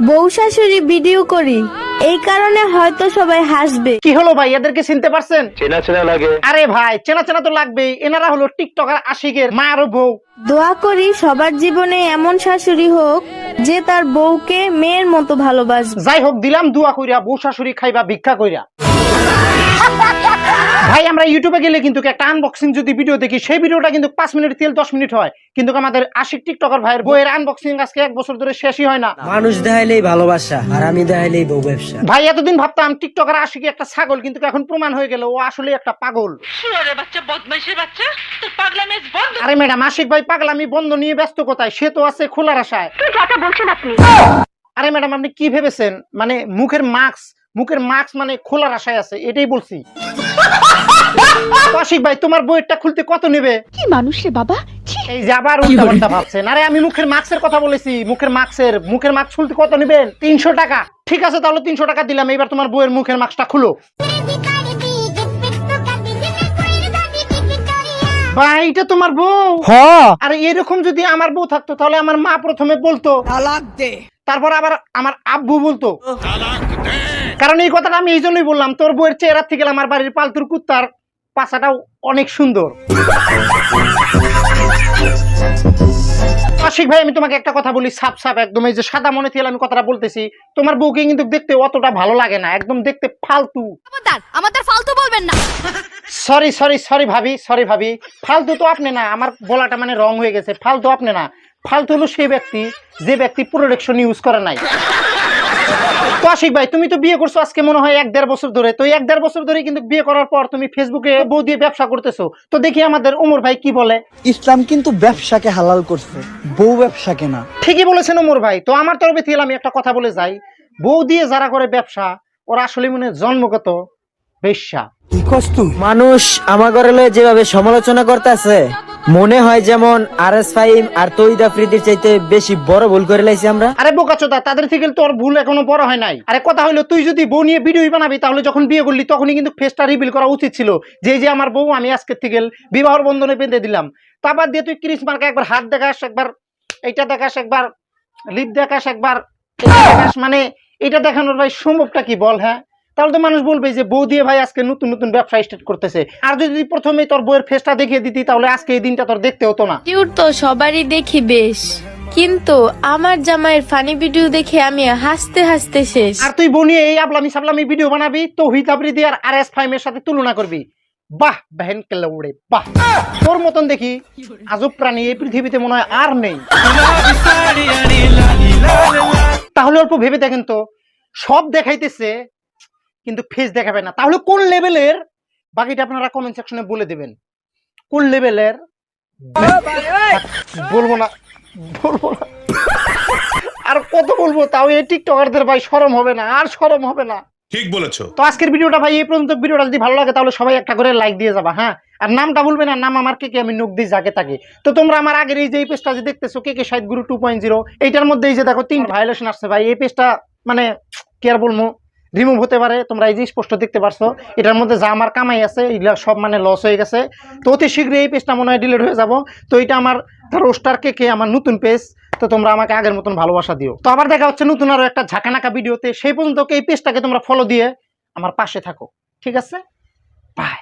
বউ শাশুড়ি ভিডিও করি, এই কারণে হয়তো সবাই হাসবে। কি হলো ভাই, এদেরকে চিনতে পারছেন? চেনা চেনা লাগে। আরে ভাই, চেনা চেনা তো লাগবেই। এনারা হলো টিকটকার আশিকের মা আর বউ। দোয়া করি সবার জীবনে এমন শাশুড়ি হোক যে তার বউকে মেয়ের মতো ভালোবাসবে। যাই হোক, দিলাম দোয়া কইরা, বউ শাশুড়ি খাইবা ভিক্ষা কইরা। ভাই আমরা ইউটিউবে গেলে কিন্তু একটা আনবক্সিং যদি ভিডিও দেখি, সেই ভিডিওটা কিন্তু 5 মিনিট তেল 10 মিনিট হয়, কিন্তু আমাদের আশিক টিকটকার ভাইয়ের বইয়ের আনবক্সিং আজকে 1 বছর ধরে শেষই হয় না। মানুষ দেখাইলেই ভালোবাসা, আর আমি দেখাইলেই বউ ব্যবসা। ভাই এতদিন ভাবতাম টিকটকার আশিকি একটা ছাগল, কিন্তু এখন প্রমাণ হয়ে গেল ও আসলে একটা পাগল। আরে ম্যাডাম, আশিক ভাই পাগলামি বন্ধ নিয়ে ব্যস্ত কোথায়? সে তো আছে খোলার আশায়। আরে ম্যাডাম, আপনি কি ভেবেছেন? মানে মুখের মাস্ক মানে খোলার আশায় আছে, এটাই বলছি। আশিক ভাই, তোমার বইটা খুলতে কত নেবে? কি মানুষ রে বাবা। এই যে আবার উল্টাপাল্টা ভাবছেন। আরে আমি মুখের মাস্কের কথা বলেছি, মুখের মাস্ক খুলতে কত নেবেন? 300 টাকা। ঠিক আছে, তাহলে 300 টাকা দিলাম। এবার তোমার বইয়ের মুখের মাস্কটা খুলো। ভাই এটা তোমার বউ? হ্যাঁ। আরে এরকম যদি আমার বউ থাকতো তাহলে আমার মা প্রথমে বলতো তালাক দে, তারপর আবার আমার আব্বু বলতো। কারণ এই কথাটা আমি এই জন্যই বললাম, তোর বউয়ের চেহারা থেকে আমার বাড়ির পালতুর কুত্তার পাছাটাও অনেক সুন্দর। আশিক ভাই, আমি তোমাকে একটা কথা বলি, সাপ একদম, এই যে সাদা মনে থেকে আমি কথাটা বলতেছি, তোমার বউকে কিন্তু দেখতে অতটা ভালো লাগে না, একদম দেখতে ফালতু। আমাদের ফালতু বলবেন না। সরি ভাবি, ফালতু তো আপনি না, আমার বলাটা মানে রং হয়ে গেছে। ফালতু আপনি না, ফালতু হলো সেই ব্যক্তি যে ব্যক্তি প্রোটেকশন ইউজ করে নাই। তো আশিক ভাই, তুমি তো বিয়ে করছো আজকে মনে হয় 1-1.5 বছর ধরে। তো 1-1.5 বছর ধরে কিন্তু বিয়ে করার পর তুমি ফেসবুকে বউ দিয়ে ব্যবসা করতেছো। তো দেখি আমাদের ওমর ভাই কি বলে। ইসলাম কিন্তু ব্যবসাকে হালাল করছে, বউ ব্যবসাকে না। ঠিকই বলেছেন ওমর ভাই। তো আমার তরফে থেকে আমি একটা কথা বলে যাই, বউ দিয়ে যারা করে ব্যবসা ওরা আসলে মনে জন্মগত বেশ্যা। মানুষ আমার ঘরে যেভাবে সমালোচনা করতেছে, মনে হয় যেমন RS ফাহিম আর তৌহিদ আফ্রিদির চাইতে বেশি বড় ভুল করে লাইছি আমরা। আরে বোকাচোদা, তাদের থেকে তোর ভুল এখনো বড় হয় নাই। আরে কথা হলো, তুই যদি বউ নিয়ে ভিডিও বানাবি তাহলে যখন বিয়ে করলি তখনই কিন্তু ফেসটা রিভিল করা উচিত ছিল, যে আমার বউ আমি আজকের থেকে বিবাহ বন্ধনে বেঁধে দিলাম। তারপর দিয়ে তুই ক্রিস মার্কা একবার হাত দেখাস, একবার এইটা দেখাস, একবার লিপ দেখাস, একবার এটা দেখাস, মানে এটা দেখানোর ভাই সম্ভবটা কি বল? হ্যাঁ, তাহলে তো মানুষ বলবে যে বউ দিয়ে ভাই আজকে নতুন নতুন ব্যবসা স্টার্ট করতেছে। আর যদি প্রথমে তোর বউয়ের ফেসটা দেখিয়ে দিতি তাহলে আজকে এই দিনটা তোর দেখতে হতো না। কিউট তো সবারই দেখি বেশ, কিন্তু আমার জামাইয়ের ফানি ভিডিও দেখে আমি হাসতে হাসতে শেষ। আর তুই বউ নিয়ে এই আবলামি সাবলামি ভিডিও বানাবি, তৌহিদ আফ্রিদি আর RS ফাহিমের সাথে তুলনা করবি। বাহ বেহেন কেলে উড়ে বাহ। তোর মতন দেখি আজব প্রাণী এই পৃথিবীতে মনে হয় আর নেই। তাহলে অল্প ভেবে দেখেন তো, সব দেখাইতেছে কিন্তু ফেস দেখাবে না, তাহলে কোন লেভেলের? বাকিটা আপনারা কমেন্ট সেকশনে বলে দেবেন কোন লেভেলের। বলবো না আর কত বলবো, তাও এই টিকটকারদের ভাই শরম হবে না? আর শরম হবে না? ঠিক বলেছো। তো আজকের ভিডিওটা ভাই এই পর্যন্ত। ভিডিওটা যদি ভালো লাগে তাহলে সবাই একটা করে লাইক দিয়ে যাবা। হ্যাঁ, আর নামটা বলবে না, নাম আমার কে আমি নোক দিই যাকে তাকে। তো তোমরা আমার আগের এই যে এই পেজটা যে দেখতেছো কে শাহিদ গুরু 2.0, এইটার মধ্যে এই যে দেখো 3 ভায়োলেশন আসছে ভাই। এই পেজটা মানে কি আর বলবো, রিমুভ হতে পারে। তোমরা এই যে স্পষ্ট দেখতে পারছো, এটার মধ্যে যা আমার কামাই আছে এগুলা সব মানে লস হয়ে গেছে। তো অতি শীঘ্রই এই পেজটা মনে হয় ডিলিট হয়ে যাব। তো এটা আমার রোস্টার কে আমার নতুন পেজ। তো তোমরা আমাকে আগের মতন ভালোবাসা দিও। তো আবার দেখা হচ্ছে নতুন আরো একটা ঝাঁকানাকা ভিডিওতে। সেই পর্যন্ত এই পেজটাকে তোমরা ফলো দিয়ে আমার পাশে থাকো, ঠিক আছে? বাই।